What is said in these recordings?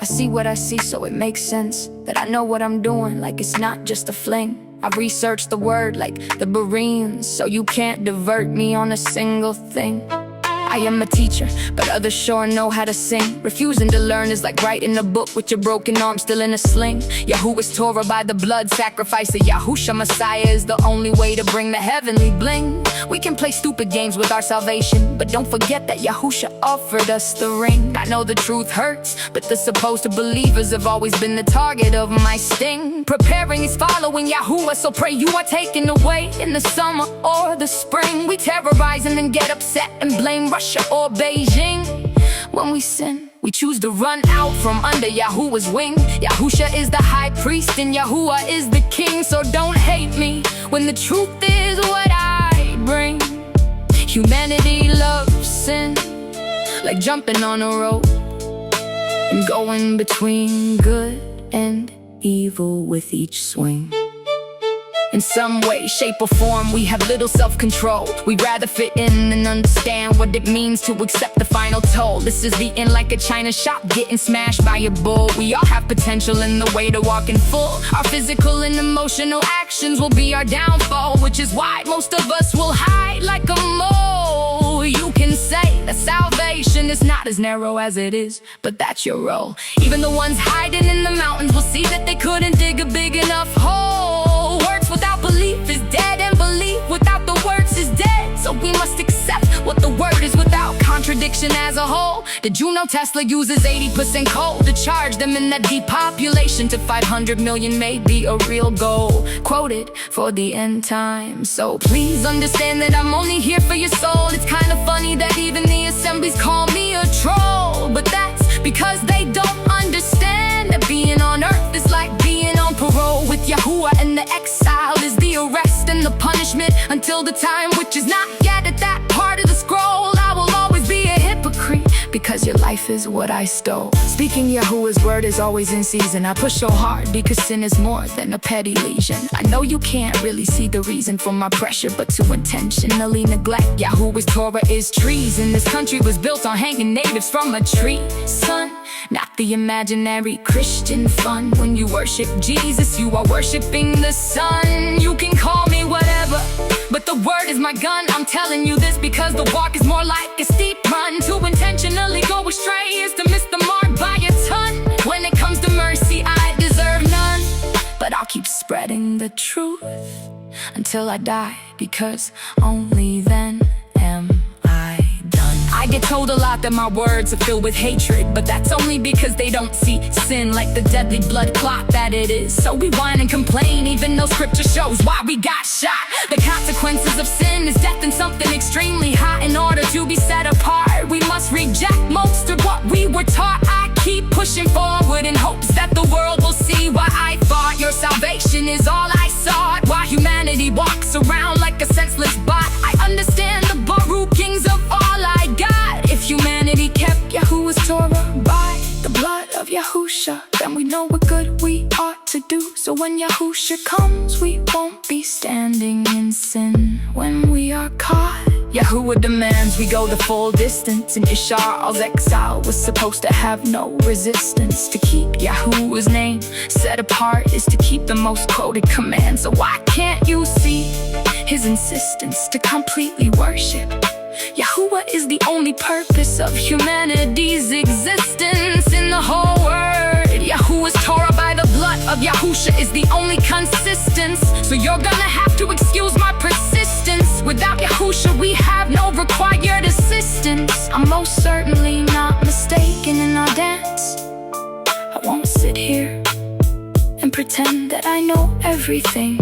I see what I see, so it makes sense that I know what I'm doing, like it's not just a fling. I've researched the word like the Bereans, so you can't divert me on a single thing. I am a teacher, but others sure know how to sing. Refusing to learn is like writing a book with your broken arm still in a sling. Yahuwah is Torah by the blood sacrifice of Yahusha. Messiah is the only way to bring the heavenly bling. We can play stupid games with our salvation, but don't forget that Yahusha offered us the ring. I know the truth hurts, but the supposed believers have always been the target of my sting. Preparing is following Yahuwah, so pray you are taken away in the summer or the spring. We terrorize and then get upset and blame Russia or Beijing. When we sin, we choose to run out from under Yahuwah's wing. Yahusha is the high priest and Yahuwah is the king. So don't hate me when the truth is what I bring. Humanity loves sin, like jumping on a rope and going between good and evil with each swing. In some way, shape or form, we have little self-control. We'd rather fit in and understand what it means to accept the final toll. This is the end like a china shop getting smashed by a bull. We all have potential in the way to walk in full. Our physical and emotional actions will be our downfall, which is why most of us will hide like a mole. You can say that salvation is not as narrow as it is, but that's your role. Even the ones hiding in the mountains will see that they couldn't dig a big enough hole. Works without belief is dead, and belief without the words is dead. So we must accept what the word is without contradiction as a whole. Did you know Tesla uses 80% coal to charge them, and that depopulation to 500 million may be a real goal, quoted for the end time. So please understand that I'm only here for your soul. It's kind of funny that even the assemblies call me a troll, but that's because they don't understand that being on earth is like being on parole with Yahuwah, and the exile is the arrest and the punishment until the time which is not yet at that part of the scroll. I will always be a hypocrite because your life is what I stole. Speaking Yahuwah's word is always in season. I push so hard because sin is more than a petty lesion. I know you can't really see the reason for my pressure, but to intentionally neglect Yahuwah's Torah is treason. This country was built on hanging natives from a tree, son, not the imaginary Christian fun. When you worship Jesus, you are worshiping the sun. You can call me whatever, but the word is my gun. I'm telling you this because the walk is more like a steep run. To intentionally go astray is to miss the mark by a ton. When it comes to mercy, I deserve none, but I'll keep spreading the truth until I die, because only then am I done. I get told a lot that my words are filled with hatred, but that's only because they don't see sin like the deadly blood clot that it is. So we whine and complain even though scripture shows why we got shot. The consequences of sin is death and something extremely hot. In order to be set apart, we must reject most of what we were taught. I keep pushing forward in hopes that the world will see why I fought. Your salvation is all I sought, why humanity walks around like a senseless bot. I understand the Baruch kings of all I got. If humanity kept Yahuwah's Torah by the blood of Yahusha, then we know what good we ought to do. So when Yahusha comes, we won't be standing in sin when we are caught. Yahuwah demands we go the full distance, and Yeshara'al's exile was supposed to have no resistance. To keep Yahuwah's name set apart is to keep the most quoted command. So why can't you see his insistence to completely worship? Yahuwah is the only purpose of humanity's existence in the whole world. Yahuwah's Torah by the blood of Yahusha is the only consistence. So you're gonna have to excuse my persistence. Without Yahusha we have no required assistance. I'm most certainly not mistaken in our dance. I won't sit here and pretend that I know everything,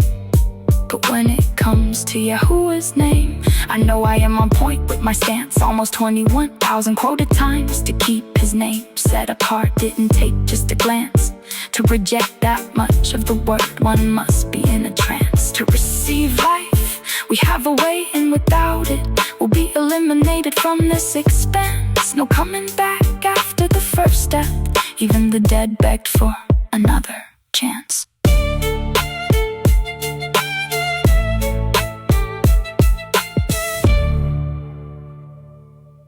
but when it comes to Yahuwah's name, I know I am on point with my stance. Almost 21,000 quoted times to keep his name set apart. Didn't take just a glance to reject that much of the word. One must be in a trance to receive life. We have a way, and without it we'll be eliminated from this expanse. No coming back after the first step. Even the dead begged for another chance.